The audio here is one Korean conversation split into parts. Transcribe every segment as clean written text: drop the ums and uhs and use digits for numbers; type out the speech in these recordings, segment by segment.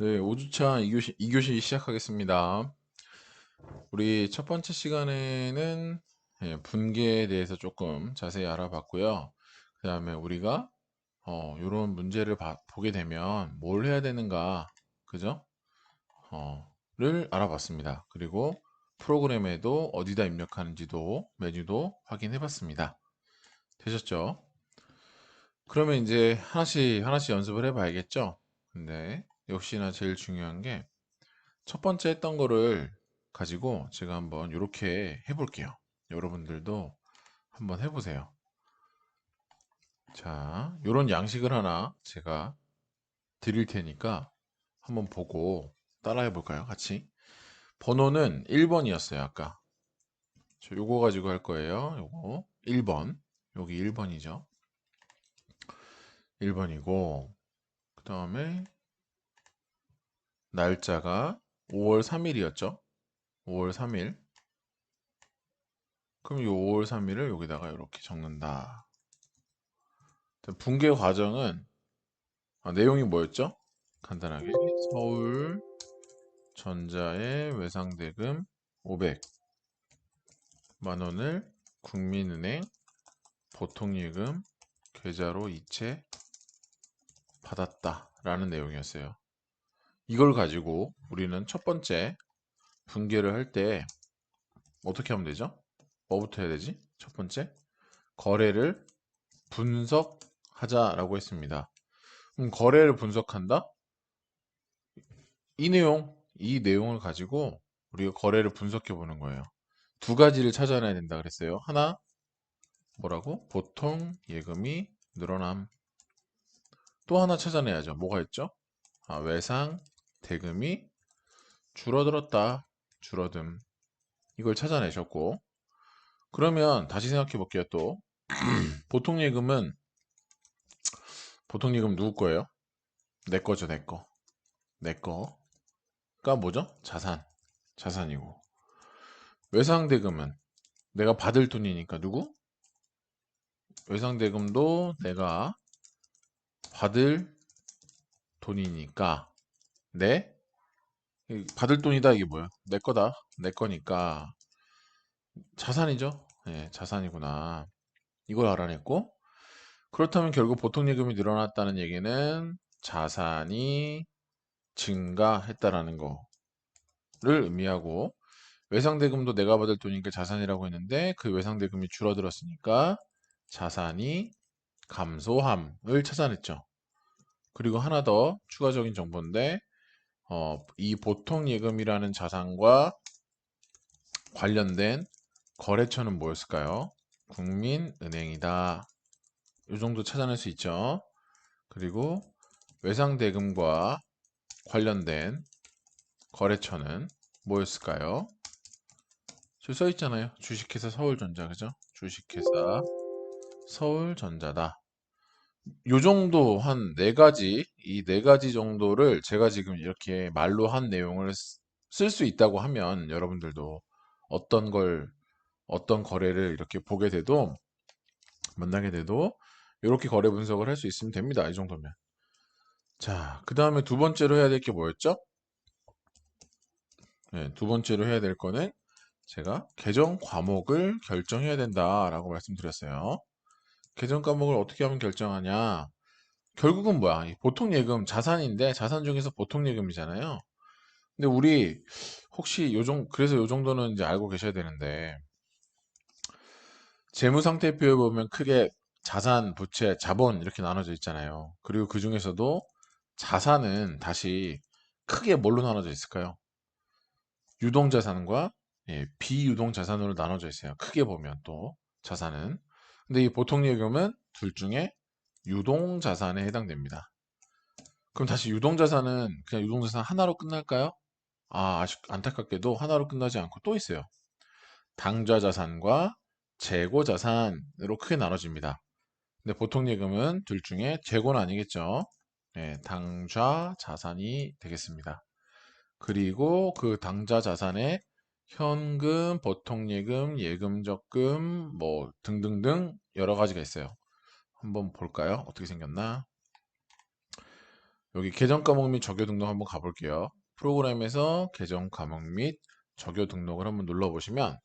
네, 5주차 2교시 시작하겠습니다. 우리 첫 번째 시간에는 분계에 대해서 조금 자세히 알아봤고요. 그 다음에 우리가 이런 문제를 보게 되면 뭘 해야 되는가, 그죠? 를 알아봤습니다. 그리고 프로그램에도 어디다 입력하는지도 메뉴도 확인해 봤습니다. 되셨죠? 그러면 이제 하나씩 하나씩 연습을 해 봐야겠죠? 근데 역시나 제일 중요한 게 첫 번째 했던 거를 가지고 제가 한번 이렇게 해볼게요. 여러분들도 한번 해보세요. 자, 이런 양식을 하나 제가 드릴 테니까 한번 보고 따라해 볼까요? 같이. 번호는 1번이었어요, 아까. 저 요거 가지고 할 거예요. 요거 1번. 여기 1번이죠. 1번이고, 그 다음에 날짜가 5월 3일이었죠. 5월 3일. 그럼 이 5월 3일을 여기다가 이렇게 적는다. 분계 과정은 내용이 뭐였죠? 간단하게 서울전자의 외상대금 500만 원을 국민은행 보통예금 계좌로 이체 받았다 라는 내용이었어요. 이걸 가지고 우리는 첫 번째 분계를 할 때 어떻게 하면 되죠? 뭐부터 해야 되지? 첫 번째 거래를 분석하자라고 했습니다. 그럼 거래를 분석한다? 이 내용을 가지고 우리가 거래를 분석해 보는 거예요. 두 가지를 찾아내야 된다 그랬어요. 하나, 뭐라고? 보통 예금이 늘어남. 또 하나 찾아내야죠. 뭐가 있죠? 외상 대금이 줄어들었다. 줄어듦. 이걸 찾아내셨고, 그러면 다시 생각해 볼게요. 또 보통 예금은 보통 예금 누구 거예요? 내 거죠, 내 거. 내 거가 뭐죠? 자산이고. 외상 대금은 내가 받을 돈이니까 누구? 외상대금도 내가 받을 돈이니까 받을 돈이다 이게 뭐야? 내 거다. 내 거니까 자산이죠. 예, 자산이구나. 이걸 알아냈고 그렇다면 결국 보통예금이 늘어났다는 얘기는 자산이 증가했다라는 거를 의미하고 외상대금도 내가 받을 돈이니까 자산이라고 했는데 그 외상대금이 줄어들었으니까 자산이 감소함을 찾아냈죠. 그리고 하나 더 추가적인 정보인데 이 보통예금이라는 자산과 관련된 거래처는 뭐였을까요? 국민은행이다. 이 정도 찾아낼 수 있죠. 그리고 외상대금과 관련된 거래처는 뭐였을까요? 저기 써 있잖아요. 주식회사 서울전자, 그죠? 주식회사 서울전자다. 요 정도 한 네 가지, 이 네 가지 정도를 제가 지금 이렇게 말로 한 내용을 쓸 수 있다고 하면 여러분들도 어떤 걸, 어떤 거래를 이렇게 보게 돼도, 만나게 돼도 이렇게 거래 분석을 할 수 있으면 됩니다. 이 정도면. 자, 그 다음에 두 번째로 해야 될 게 뭐였죠? 네, 두 번째로 해야 될 거는 제가 계정 과목을 결정해야 된다라고 말씀드렸어요. 계정 과목을 어떻게 하면 결정하냐? 결국은 뭐야? 이 보통 예금 자산인데 자산 중에서 보통 예금이잖아요. 근데 우리 혹시 그래서 요 정도는 이제 알고 계셔야 되는데 재무상태표에 보면 크게 자산, 부채, 자본 이렇게 나눠져 있잖아요. 그리고 그 중에서도 자산은 다시 크게 뭘로 나눠져 있을까요? 유동자산과 비유동자산으로 나눠져 있어요. 크게 보면 또 자산은. 근데 이 보통 예금은 둘 중에 유동자산에 해당됩니다. 그럼 다시 유동자산은 그냥 유동자산 하나로 끝날까요? 안타깝게도 하나로 끝나지 않고 또 있어요. 당좌자산과 재고자산으로 크게 나눠집니다. 근데 보통 예금은 둘 중에 재고는 아니겠죠. 네, 당좌자산이 되겠습니다. 그리고 그 당좌자산에 현금, 보통예금, 예금적금, 뭐 등등등 여러 가지가 있어요. 한번 볼까요? 어떻게 생겼나? 여기 계정 과목 및 적요 등록 한번 가볼게요. 프로그램에서 계정 과목 및 적요 등록을 한번 눌러보시면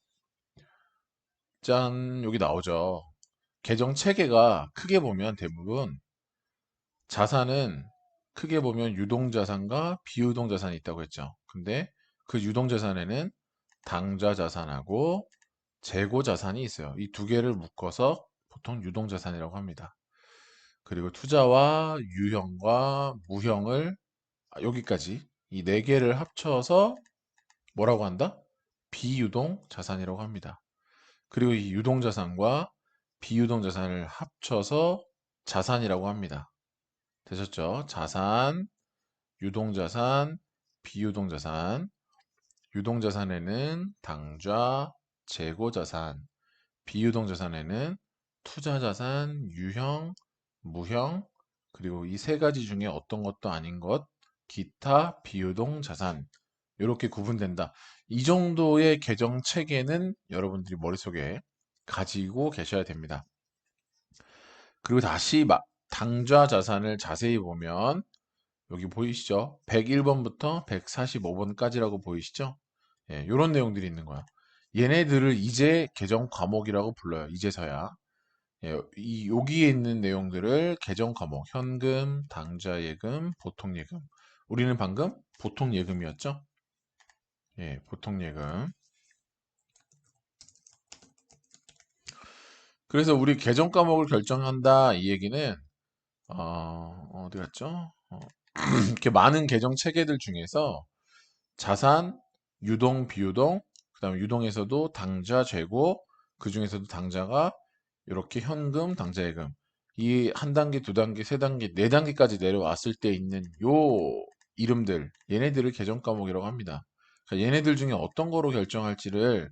짠 여기 나오죠. 계정 체계가 크게 보면 대부분 자산은 크게 보면 유동자산과 비유동자산이 있다고 했죠. 근데 그 유동자산에는 당좌자산하고 재고자산이 있어요. 이 두 개를 묶어서 보통 유동자산이라고 합니다. 그리고 투자와 유형과 무형을 여기까지 이 네 개를 합쳐서 뭐라고 한다? 비유동자산이라고 합니다. 그리고 이 유동자산과 비유동자산을 합쳐서 자산이라고 합니다. 되셨죠? 자산, 유동자산, 비유동자산. 유동자산에는 당좌, 재고자산, 비유동자산에는 투자자산, 유형, 무형, 그리고 이 세 가지 중에 어떤 것도 아닌 것, 기타, 비유동자산. 이렇게 구분된다. 이 정도의 계정 체계는 여러분들이 머릿속에 가지고 계셔야 됩니다. 그리고 다시 당좌 자산을 자세히 보면 여기 보이시죠? 101번부터 145번까지라고 보이시죠? 예, 이런 내용들이 있는 거야. 얘네들을 이제 계정 과목이라고 불러요. 이제서야. 예, 여기에 있는 내용들을 계정 과목, 현금, 당좌 예금, 보통 예금. 우리는 방금 보통 예금이었죠? 예, 보통 예금. 그래서 우리 계정 과목을 결정한다 이 얘기는 어디 갔죠? 이렇게 많은 계정 체계들 중에서 자산, 유동, 비유동, 그다음에 유동에서도 당좌, 재고, 그 중에서도 당좌가 이렇게 현금, 당좌, 예금 이 한 단계, 두 단계, 세 단계, 네 단계까지 내려왔을 때 있는 요 이름들 얘네들을 계정 과목이라고 합니다. 그러니까 얘네들 중에 어떤 거로 결정할지를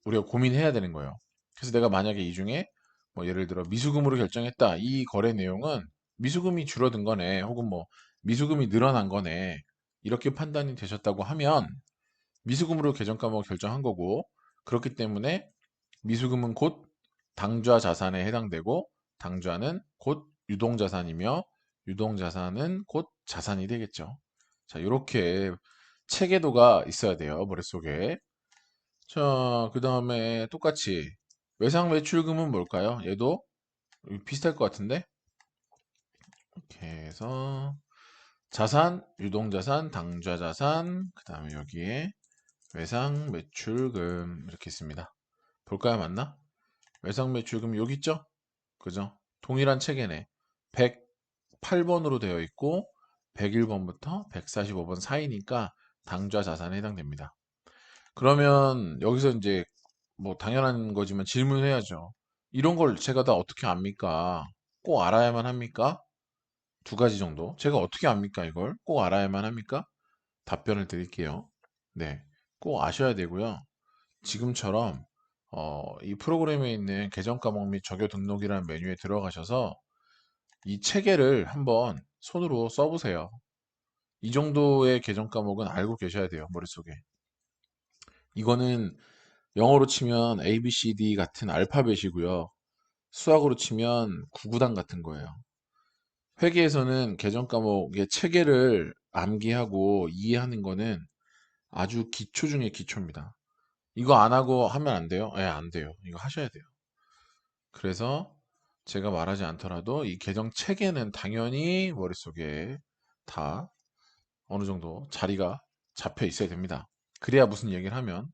우리가 고민해야 되는 거예요. 그래서 내가 만약에 이 중에 뭐 예를 들어 미수금으로 결정했다. 이 거래 내용은 미수금이 줄어든 거네. 혹은 뭐 미수금이 늘어난 거네. 이렇게 판단이 되셨다고 하면 미수금으로 계정 과목을 결정한 거고 그렇기 때문에 미수금은 곧 당좌 자산에 해당되고 당좌는 곧 유동자산이며 유동자산은 곧 자산이 되겠죠. 자, 이렇게 체계도가 있어야 돼요. 머릿속에. 자, 그 다음에 똑같이 외상 매출금은 뭘까요? 얘도 비슷할 것 같은데? 이렇게 해서 자산, 유동자산, 당좌자산, 그 다음에 여기에 외상 매출금 이렇게 있습니다. 볼까요? 맞나? 외상 매출금 여기 있죠? 그죠? 동일한 체계네. 108번으로 되어 있고 101번부터 145번 사이니까 당좌 자산에 해당됩니다. 그러면 여기서 이제 뭐 당연한 거지만 질문해야죠. 이런 걸 제가 다 어떻게 압니까? 꼭 알아야만 합니까? 두 가지 정도. 제가 어떻게 압니까? 이걸 꼭 알아야만 합니까? 답변을 드릴게요. 네, 꼭 아셔야 되고요. 지금처럼 이 프로그램에 있는 계정 과목 및 적요 등록이라는 메뉴에 들어가셔서 이 체계를 한번 손으로 써보세요. 이 정도의 계정 과목은 알고 계셔야 돼요, 머릿속에. 이거는 영어로 치면 A, B, C, D 같은 알파벳이고요. 수학으로 치면 구구단 같은 거예요. 회계에서는 계정 과목의 체계를 암기하고 이해하는 거는 아주 기초 중에 기초입니다. 이거 안 하고 하면 안 돼요? 예, 안 돼요. 이거 하셔야 돼요. 그래서 제가 말하지 않더라도 이 계정 체계는 당연히 머릿속에 다 어느 정도 자리가 잡혀 있어야 됩니다. 그래야 무슨 얘기를 하면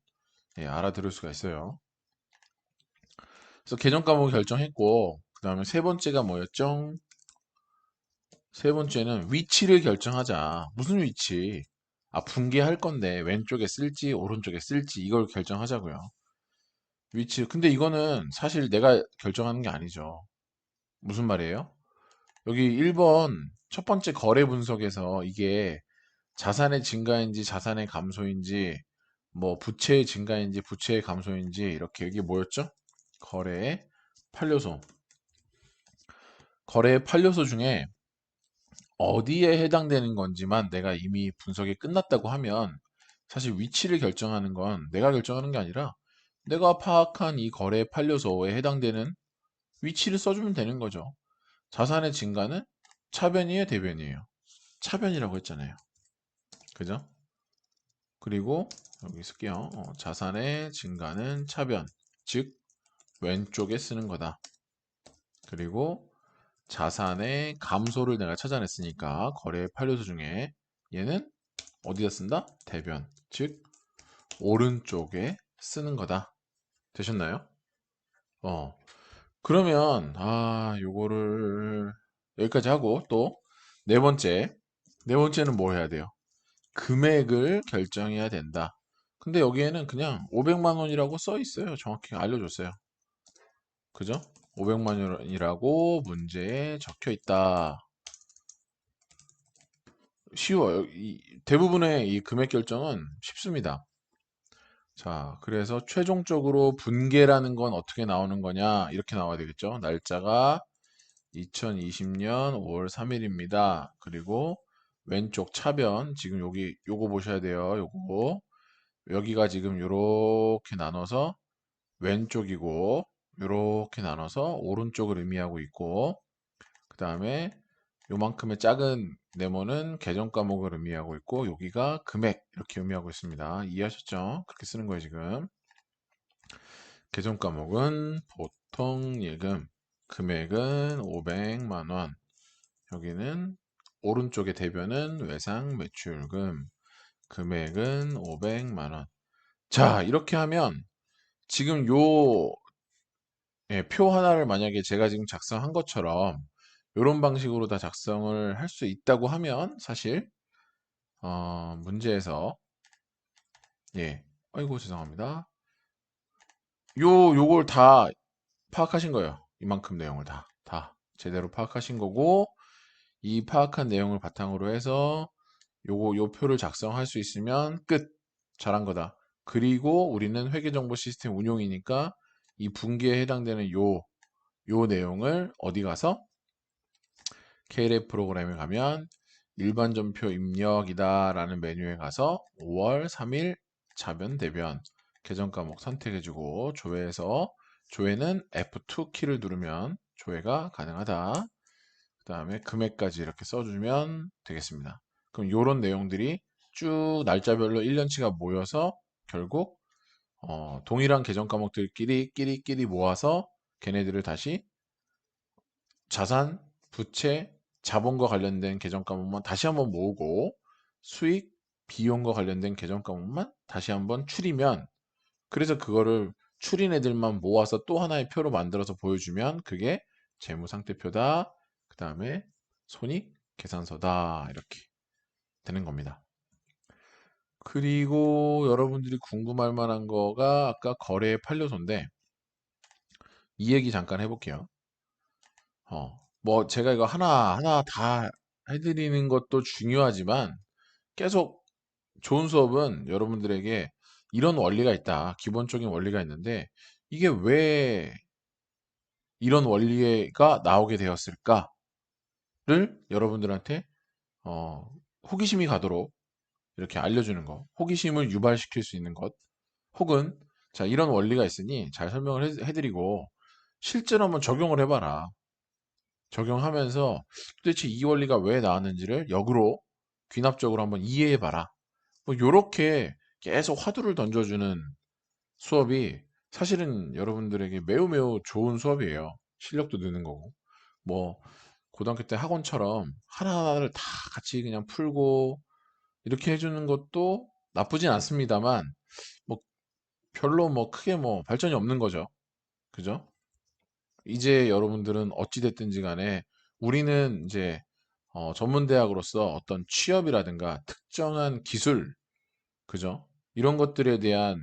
예, 알아들을 수가 있어요. 그래서 계정 과목 결정했고 그 다음에 세 번째가 뭐였죠? 세 번째는 위치를 결정하자. 무슨 위치? 아, 분개할 건데 왼쪽에 쓸지 오른쪽에 쓸지 이걸 결정하자고요. 위치. 근데 이거는 사실 내가 결정하는 게 아니죠. 무슨 말이에요? 여기 1번 첫 번째 거래 분석에서 이게 자산의 증가인지 자산의 감소인지 뭐 부채의 증가인지 부채의 감소인지 이렇게 여기 뭐였죠? 거래의 판료소. 거래의 판료소 중에 어디에 해당되는 건지만 내가 이미 분석이 끝났다고 하면 사실 위치를 결정하는 건 내가 결정하는 게 아니라 내가 파악한 이 거래 판료소에 해당되는 위치를 써주면 되는 거죠. 자산의 증가는 차변이에요, 대변이에요? 차변이라고 했잖아요. 그죠? 그리고 여기 쓸게요. 자산의 증가는 차변, 즉 왼쪽에 쓰는 거다. 그리고 자산의 감소를 내가 찾아냈으니까 거래 판료수 중에 얘는 어디다 쓴다? 대변, 즉 오른쪽에 쓰는 거다. 되셨나요? 어. 그러면 요거를 여기까지 하고 또 네 번째. 네 번째는 뭐 해야 돼요? 금액을 결정해야 된다. 근데 여기에는 그냥 500만 원이라고 써 있어요. 정확히 알려줬어요. 그죠? 500만 원이라고 문제에 적혀 있다. 쉬워요. 대부분의 이 금액 결정은 쉽습니다. 자, 그래서 최종적으로 분계라는 건 어떻게 나오는 거냐? 이렇게 나와야 되겠죠. 날짜가 2020년 5월 3일입니다. 그리고 왼쪽 차변, 지금 여기 요거 보셔야 돼요. 요거. 여기가 지금 요렇게 나눠서 왼쪽이고 요렇게 나눠서 오른쪽을 의미하고 있고 그 다음에 요만큼의 작은 네모는 계정 과목을 의미하고 있고 여기가 금액 이렇게 의미하고 있습니다. 이해하셨죠? 그렇게 쓰는 거예요 지금. 계정 과목은 보통 예금, 금액은 500만 원. 여기는 오른쪽의 대변은 외상 매출금, 금액은 500만 원. 자, 이렇게 하면 지금 요 표 하나를 만약에 제가 지금 작성한 것처럼 이런 방식으로 다 작성을 할 수 있다고 하면 사실 문제에서 아이고 죄송합니다. 요걸 다 파악하신 거예요. 이만큼 내용을 다 제대로 파악하신 거고 이 파악한 내용을 바탕으로 해서 요 표를 작성할 수 있으면 끝. 잘한 거다. 그리고 우리는 회계정보 시스템 운용이니까 이 분기에 해당되는 요 내용을 어디 가서 KLF 프로그램에 가면 일반 전표 입력이다 라는 메뉴에 가서 5월 3일 차변 대변 계정 과목 선택해주고 조회는 F2 키를 누르면 조회가 가능하다. 그 다음에 금액까지 이렇게 써주면 되겠습니다. 그럼 이런 내용들이 쭉 날짜별로 1년치가 모여서 결국 동일한 계정 과목들끼리 끼리 모아서 걔네들을 다시 자산, 부채, 자본과 관련된 계정 과목만 다시 한번 모으고 수익, 비용과 관련된 계정 과목만 다시 한번 추리면 그래서 그거를 추린 애들만 모아서 또 하나의 표로 만들어서 보여주면 그게 재무상태표다. 그 다음에 손익 계산서다. 이렇게 되는 겁니다. 그리고 여러분들이 궁금할 만한 거가 아까 거래 판료소인데 이 얘기 잠깐 해볼게요. 뭐 제가 이거 하나하나 다 해드리는 것도 중요하지만 계속 좋은 수업은 여러분들에게 이런 원리가 있다. 기본적인 원리가 있는데 이게 왜 이런 원리가 나오게 되었을까를 여러분들한테 어, 호기심이 가도록 이렇게 알려주는 거. 호기심을 유발시킬 수 있는 것. 혹은 자 이런 원리가 있으니 잘 설명을 해드리고 실제로 한번 적용을 해봐라. 적용하면서 도대체 이 원리가 왜 나왔는지를 역으로 귀납적으로 한번 이해해봐라. 뭐 요렇게 계속 화두를 던져주는 수업이 사실은 여러분들에게 매우 매우 좋은 수업이에요. 실력도 느는 거고. 뭐 고등학교 때 학원처럼 하나하나를 다 같이 그냥 풀고 이렇게 해주는 것도 나쁘진 않습니다만 뭐 별로 뭐 크게 뭐 발전이 없는 거죠. 그죠? 이제 여러분들은 어찌 됐든지 간에 우리는 이제 전문대학으로서 어떤 취업이라든가 특정한 기술, 그죠? 이런 것들에 대한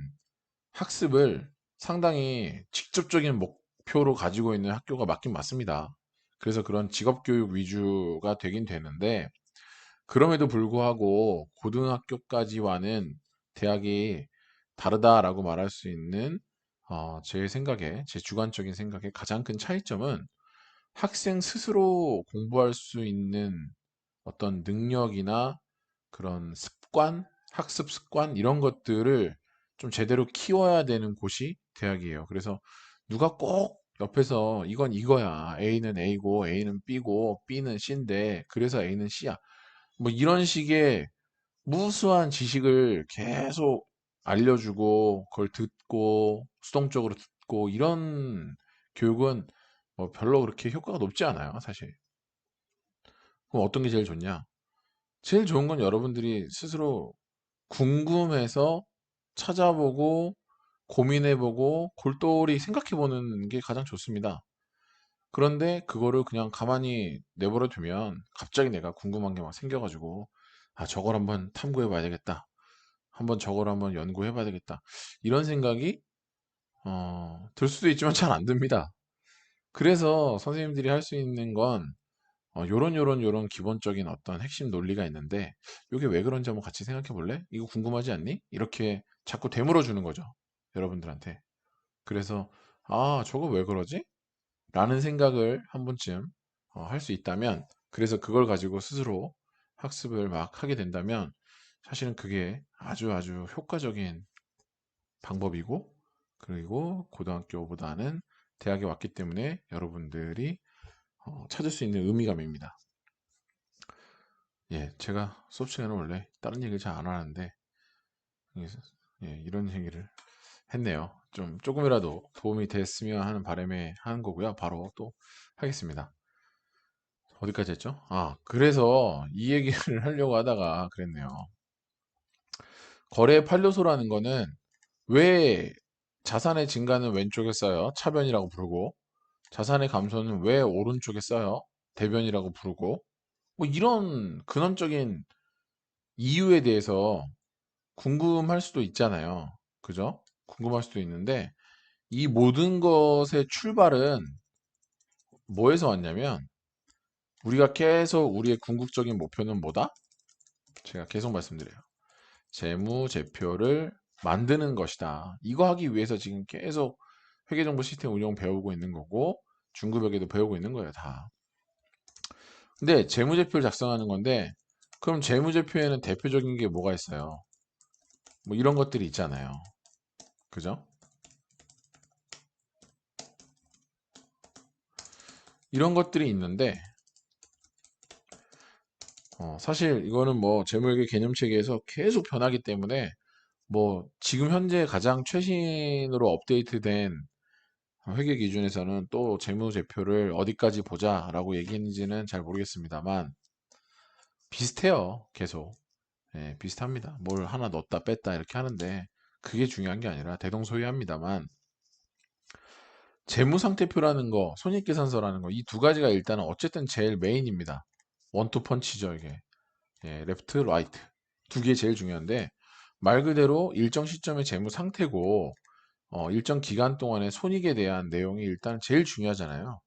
학습을 상당히 직접적인 목표로 가지고 있는 학교가 맞긴 맞습니다. 그래서 그런 직업교육 위주가 되긴 되는데, 그럼에도 불구하고 고등학교까지와는 대학이 다르다라고 말할 수 있는 제 생각에, 제 주관적인 생각에 가장 큰 차이점은 학생 스스로 공부할 수 있는 어떤 능력이나 그런 습관, 학습 습관 이런 것들을 좀 제대로 키워야 되는 곳이 대학이에요. 그래서 누가 꼭 옆에서 이건 이거야. A는 A고 A는 B고 B는 C인데 그래서 A는 C야. 뭐 이런 식의 무수한 지식을 계속 알려주고 그걸 듣고 수동적으로 듣고 이런 교육은 뭐 별로 그렇게 효과가 높지 않아요, 사실. 그럼 어떤 게 제일 좋냐? 제일 좋은 건 여러분들이 스스로 궁금해서 찾아보고 고민해보고 골똘히 생각해보는 게 가장 좋습니다. 그런데 그거를 그냥 가만히 내버려 두면 갑자기 내가 궁금한 게 막 생겨가지고 아, 저걸 한번 탐구해봐야 되겠다. 한번 저걸 한번 연구해봐야 되겠다. 이런 생각이 들 수도 있지만 잘 안 듭니다. 그래서 선생님들이 할 수 있는 건 요런 기본적인 어떤 핵심 논리가 있는데 이게 왜 그런지 한번 같이 생각해 볼래? 이거 궁금하지 않니? 이렇게 자꾸 되물어 주는 거죠. 여러분들한테. 그래서 아, 저거 왜 그러지? 라는 생각을 한 번쯤 할 수 있다면 그래서 그걸 가지고 스스로 학습을 막 하게 된다면 사실은 그게 아주 아주 효과적인 방법이고 그리고 고등학교보다는 대학에 왔기 때문에 여러분들이 찾을 수 있는 의미감입니다. 예, 제가 수업 시간에 원래 다른 얘기를 잘 안 하는데 예, 이런 얘기를 했네요. 좀 조금이라도 도움이 됐으면 하는 바람에 하는 거고요. 바로 또 하겠습니다. 어디까지 했죠? 아, 그래서 이 얘기를 하려고 하다가 그랬네요. 거래 판료소라는 거는 왜 자산의 증가는 왼쪽에 써요? 차변이라고 부르고 자산의 감소는 왜 오른쪽에 써요? 대변이라고 부르고 뭐 이런 근원적인 이유에 대해서 궁금할 수도 있잖아요. 그죠? 궁금할 수도 있는데 이 모든 것의 출발은 뭐에서 왔냐면 우리가 계속 우리의 궁극적인 목표는 뭐다? 제가 계속 말씀드려요. 재무제표를 만드는 것이다. 이거 하기 위해서 지금 계속 회계정보 시스템 운영 배우고 있는 거고 중급에게도 배우고 있는 거예요, 다. 근데 재무제표를 작성하는 건데 그럼 재무제표에는 대표적인 게 뭐가 있어요? 뭐 이런 것들이 있잖아요. 그죠? 이런 것들이 있는데 사실 이거는 뭐 재무회계 개념체계에서 계속 변하기 때문에 뭐 지금 현재 가장 최신으로 업데이트된 회계 기준에서는 또 재무제표를 어디까지 보자라고 얘기했는지는 잘 모르겠습니다만 비슷해요. 계속. 예, 비슷합니다. 뭘 하나 넣었다 뺐다 이렇게 하는데 그게 중요한 게 아니라 대동소이합니다만 재무상태표라는 거, 손익계산서라는 거 이 두 가지가 일단은 어쨌든 제일 메인입니다. 원투펀치죠 이게. 예, 레프트, 라이트 두 개 제일 중요한데 말 그대로 일정 시점의 재무 상태고 일정 기간 동안의 손익에 대한 내용이 일단 제일 중요하잖아요.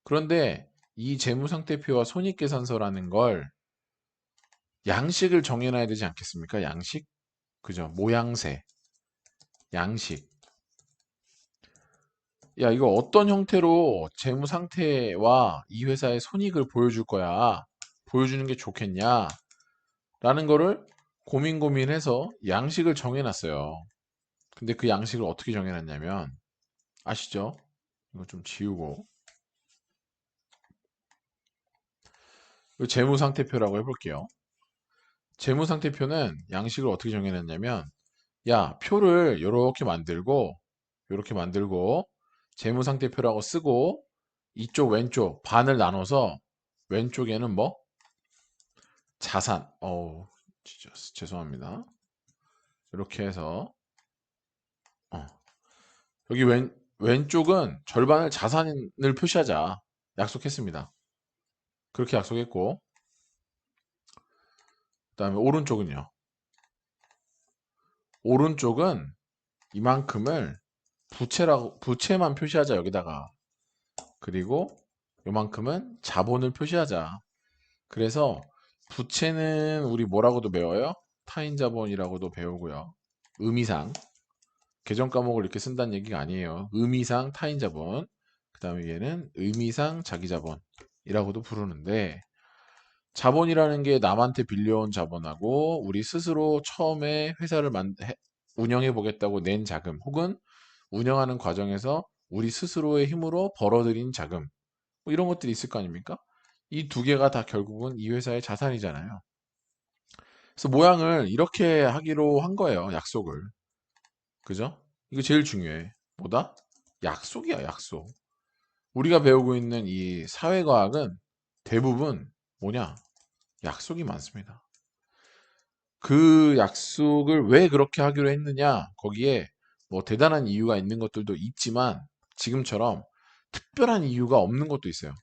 그런데 이 재무상태표와 손익계산서라는 걸 양식을 정해놔야 되지 않겠습니까? 양식? 그죠? 모양새, 양식. 야, 이거 어떤 형태로 재무상태와 이 회사의 손익을 보여줄 거야? 보여주는 게 좋겠냐? 라는 거를 고민해서 양식을 정해놨어요. 근데 그 양식을 어떻게 정해놨냐면, 아시죠? 이거 좀 지우고, 이 재무상태표라고 해볼게요. 재무상태표는 양식을 어떻게 정해놨냐면, 야, 표를 이렇게 만들고, 재무상태표라고 쓰고, 이쪽 왼쪽 반을 나눠서, 왼쪽에는 뭐? 자산. 진짜 죄송합니다. 이렇게 해서, 어, 여기 왼쪽은 절반을 자산을 표시하자. 약속했습니다. 그렇게 약속했고, 그 다음에 오른쪽은요. 오른쪽은 이만큼을 부채만 표시하자, 여기다가. 그리고 요만큼은 자본을 표시하자. 그래서 부채는 우리 뭐라고도 배워요? 타인자본이라고도 배우고요. 의미상. 계정 과목을 이렇게 쓴다는 얘기가 아니에요. 의미상 타인자본. 그 다음에 얘는 의미상 자기자본이라고도 부르는데, 자본이라는 게 남한테 빌려온 자본하고 우리 스스로 처음에 회사를 운영해 보겠다고 낸 자금 혹은 운영하는 과정에서 우리 스스로의 힘으로 벌어들인 자금 뭐 이런 것들이 있을 거 아닙니까? 이 두 개가 다 결국은 이 회사의 자산이잖아요. 그래서 모양을 이렇게 하기로 한 거예요. 약속을. 그죠? 이거 제일 중요해. 뭐다? 약속이야, 약속. 우리가 배우고 있는 이 사회과학은 대부분 뭐냐? 약속이 많습니다. 그 약속을 왜 그렇게 하기로 했느냐? 거기에 뭐 대단한 이유가 있는 것들도 있지만 지금처럼 특별한 이유가 없는 것도 있어요.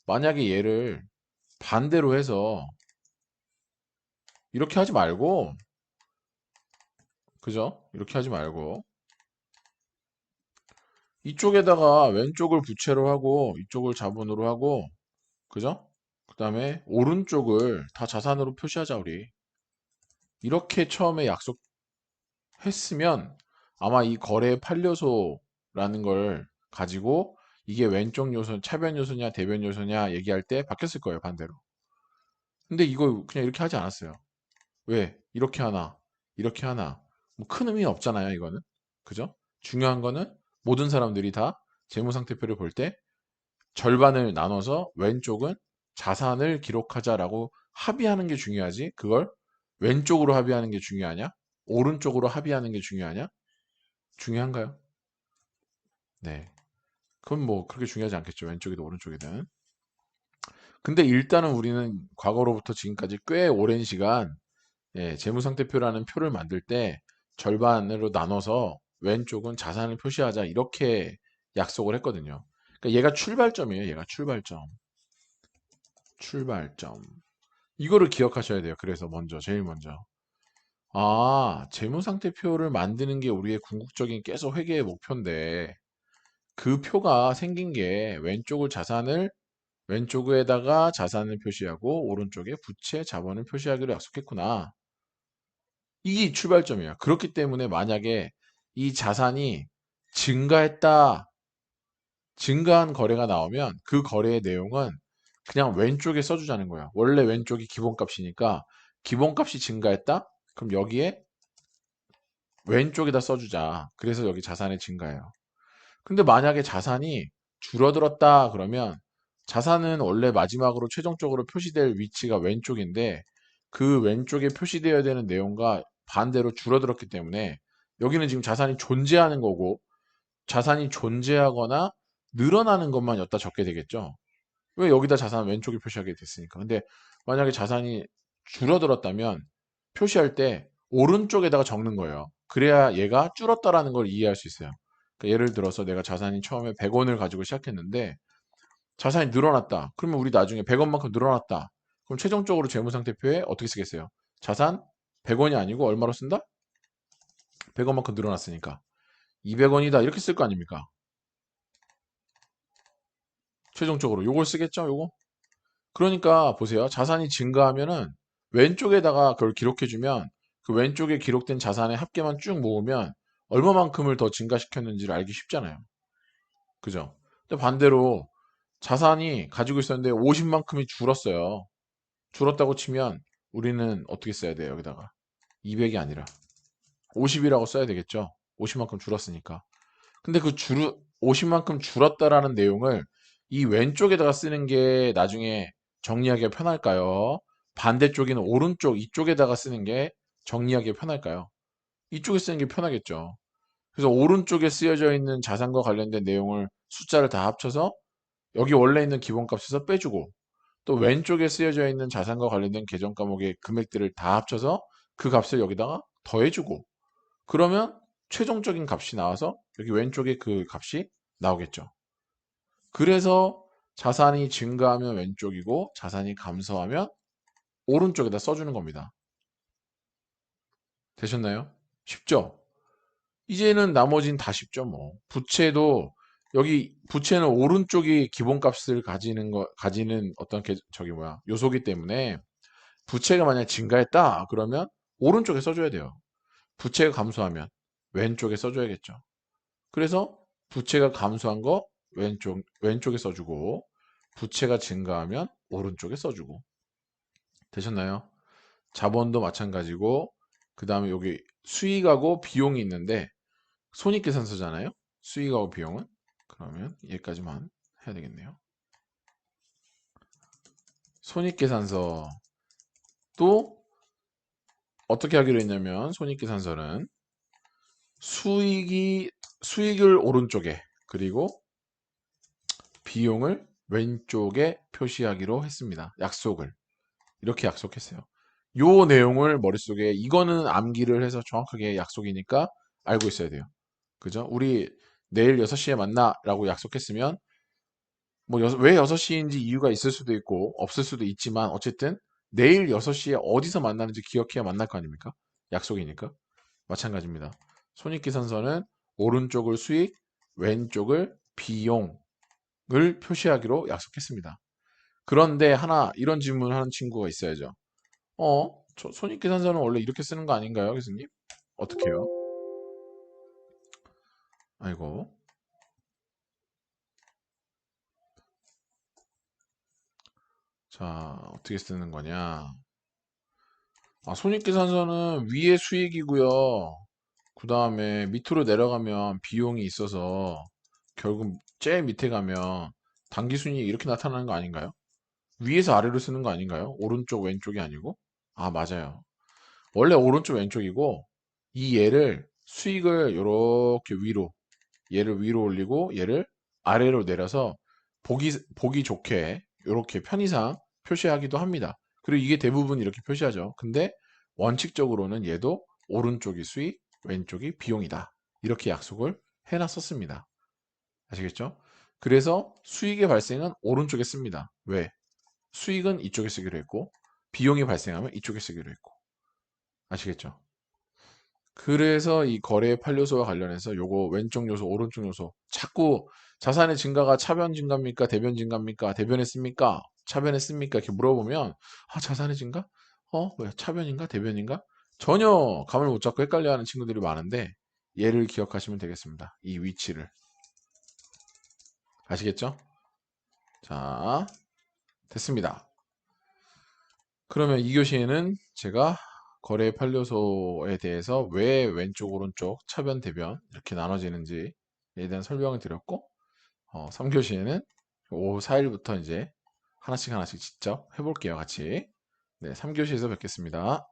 만약에 얘를 반대로 해서 이렇게 하지 말고, 그죠? 이렇게 하지 말고 이쪽에다가 왼쪽을 부채로 하고 이쪽을 자본으로 하고, 그죠? 그 다음에 오른쪽을 다 자산으로 표시하자 우리. 이렇게 처음에 약속했으면 아마 이 거래 판료소라는 걸 가지고 이게 왼쪽 요소, 차변 요소냐 대변 요소냐 얘기할 때 바뀌었을 거예요, 반대로. 근데 이거 그냥 이렇게 하지 않았어요. 왜? 이렇게 하나, 이렇게 하나. 뭐 큰 의미는 없잖아요, 이거는. 그죠? 중요한 거는 모든 사람들이 다 재무상태표를 볼 때 절반을 나눠서 왼쪽은 자산을 기록하자라고 합의하는 게 중요하지. 그걸 왼쪽으로 합의하는 게 중요하냐? 오른쪽으로 합의하는 게 중요하냐? 중요한가요? 네. 그건 뭐 그렇게 중요하지 않겠죠. 왼쪽이든 오른쪽이든. 근데 일단은 우리는 과거로부터 지금까지 꽤 오랜 시간 재무상태표라는 표를 만들 때 절반으로 나눠서 왼쪽은 자산을 표시하자 이렇게 약속을 했거든요. 그러니까 얘가 출발점이에요. 얘가 출발점. 출발점. 이거를 기억하셔야 돼요. 그래서 먼저, 제일 먼저. 아, 재무상태표를 만드는 게 우리의 궁극적인 계속 회계의 목표인데, 그 표가 생긴 게 왼쪽에다가 자산을 표시하고, 오른쪽에 부채, 자본을 표시하기로 약속했구나. 이게 출발점이야. 그렇기 때문에 만약에 이 자산이 증가했다, 증가한 거래가 나오면 그 거래의 내용은 그냥 왼쪽에 써주자는 거야. 원래 왼쪽이 기본값이니까 기본값이 증가했다? 그럼 여기에 왼쪽에다 써주자. 그래서 여기 자산의 증가예요. 근데 만약에 자산이 줄어들었다 그러면 자산은 원래 마지막으로 최종적으로 표시될 위치가 왼쪽인데 그 왼쪽에 표시되어야 되는 내용과 반대로 줄어들었기 때문에 여기는 지금 자산이 존재하는 거고 자산이 존재하거나 늘어나는 것만 여기다 적게 되겠죠. 왜 여기다 자산 왼쪽에 표시하게 됐으니까. 근데 만약에 자산이 줄어들었다면 표시할 때 오른쪽에다가 적는 거예요. 그래야 얘가 줄었다라는 걸 이해할 수 있어요. 그러니까 예를 들어서 내가 자산이 처음에 100원을 가지고 시작했는데 자산이 늘어났다. 그러면 우리 나중에 100원만큼 늘어났다. 그럼 최종적으로 재무상태표에 어떻게 쓰겠어요? 자산 100원이 아니고 얼마로 쓴다? 100원만큼 늘어났으니까 200원이다 이렇게 쓸 거 아닙니까? 최종적으로 요걸 쓰겠죠? 요거? 그러니까 보세요. 자산이 증가하면은 왼쪽에다가 그걸 기록해주면 그 왼쪽에 기록된 자산의 합계만 쭉 모으면 얼마만큼을 더 증가시켰는지를 알기 쉽잖아요. 그죠? 근데 반대로 자산이 가지고 있었는데 50만큼이 줄었어요. 줄었다고 치면 우리는 어떻게 써야 돼요? 여기다가 200이 아니라 50이라고 써야 되겠죠? 50만큼 줄었으니까. 근데 그 50만큼 줄었다라는 내용을 이 왼쪽에다가 쓰는 게 나중에 정리하기가 편할까요? 반대쪽에는 오른쪽 이쪽에다가 쓰는 게 정리하기가 편할까요? 이쪽에 쓰는 게 편하겠죠. 그래서 오른쪽에 쓰여져 있는 자산과 관련된 내용을 숫자를 다 합쳐서 여기 원래 있는 기본값에서 빼주고 또 왼쪽에 쓰여져 있는 자산과 관련된 계정 과목의 금액들을 다 합쳐서 그 값을 여기다가 더해주고 그러면 최종적인 값이 나와서 여기 왼쪽에 그 값이 나오겠죠. 그래서 자산이 증가하면 왼쪽이고 자산이 감소하면 오른쪽에다 써주는 겁니다. 되셨나요? 쉽죠? 이제는 나머지는 다 쉽죠, 뭐. 부채도 여기 부채는 오른쪽이 기본값을 가지는 어떤 저기 뭐야 요소기 때문에 부채가 만약 증가했다 그러면 오른쪽에 써줘야 돼요. 부채가 감소하면 왼쪽에 써줘야겠죠. 그래서 부채가 감소한 거 왼쪽에 써주고 부채가 증가하면 오른쪽에 써주고 되셨나요? 자본도 마찬가지고 그 다음에 여기 수익하고 비용이 있는데 손익계산서잖아요. 수익하고 비용은 그러면 얘까지만 해야 되겠네요. 손익계산서도 어떻게 하기로 했냐면 손익계산서는 수익을 오른쪽에 그리고 비용을 왼쪽에 표시하기로 했습니다. 약속을. 이렇게 약속했어요. 요 내용을 머릿속에 이거는 암기를 해서 정확하게 약속이니까 알고 있어야 돼요. 그죠? 우리 내일 6시에 만나라고 약속했으면 뭐 왜 6시인지 이유가 있을 수도 있고 없을 수도 있지만 어쨌든 내일 6시에 어디서 만나는지 기억해야 만날 거 아닙니까? 약속이니까. 마찬가지입니다. 손익계산서는 오른쪽을 수익, 왼쪽을 비용을 표시하기로 약속했습니다. 그런데 하나 이런 질문을 하는 친구가 있어야죠. 저 손익계산서는 원래 이렇게 쓰는 거 아닌가요, 교수님? 어떻게 해요? 아이고. 자, 어떻게 쓰는 거냐? 손익계산서는 위에 수익이고요. 그 다음에 밑으로 내려가면 비용이 있어서 결국 제일 밑에 가면 당기순이익 이렇게 나타나는 거 아닌가요? 위에서 아래로 쓰는 거 아닌가요? 오른쪽 왼쪽이 아니고? 맞아요. 원래 오른쪽 왼쪽이고 이 얘를 수익을 이렇게 위로 얘를 위로 올리고 얘를 아래로 내려서 보기 좋게 이렇게 편의상 표시하기도 합니다. 그리고 이게 대부분 이렇게 표시하죠. 근데 원칙적으로는 얘도 오른쪽이 수익, 왼쪽이 비용이다. 이렇게 약속을 해놨었습니다. 아시겠죠? 그래서 수익의 발생은 오른쪽에 씁니다. 왜? 수익은 이쪽에 쓰기로 했고 비용이 발생하면 이쪽에 쓰기로 했고 아시겠죠? 그래서 이 거래 판료소와 관련해서 요거 왼쪽 요소, 오른쪽 요소 자꾸 자산의 증가가 차변 증가입니까? 대변 증가입니까? 대변했습니까? 차변했습니까? 이렇게 물어보면 자산의 증가? 뭐야? 차변인가? 대변인가? 전혀 감을 못 잡고 헷갈려하는 친구들이 많은데 얘를 기억하시면 되겠습니다. 이 위치를 아시겠죠? 자, 됐습니다. 그러면 이 교시에는 제가 거래 판료소에 대해서 왜 왼쪽, 오른쪽, 차변, 대변 이렇게 나눠지는지에 대한 설명을 드렸고 3교시에는 오후 4일부터 이제 하나씩 하나씩 직접 해볼게요, 같이. 네, 3교시에서 뵙겠습니다.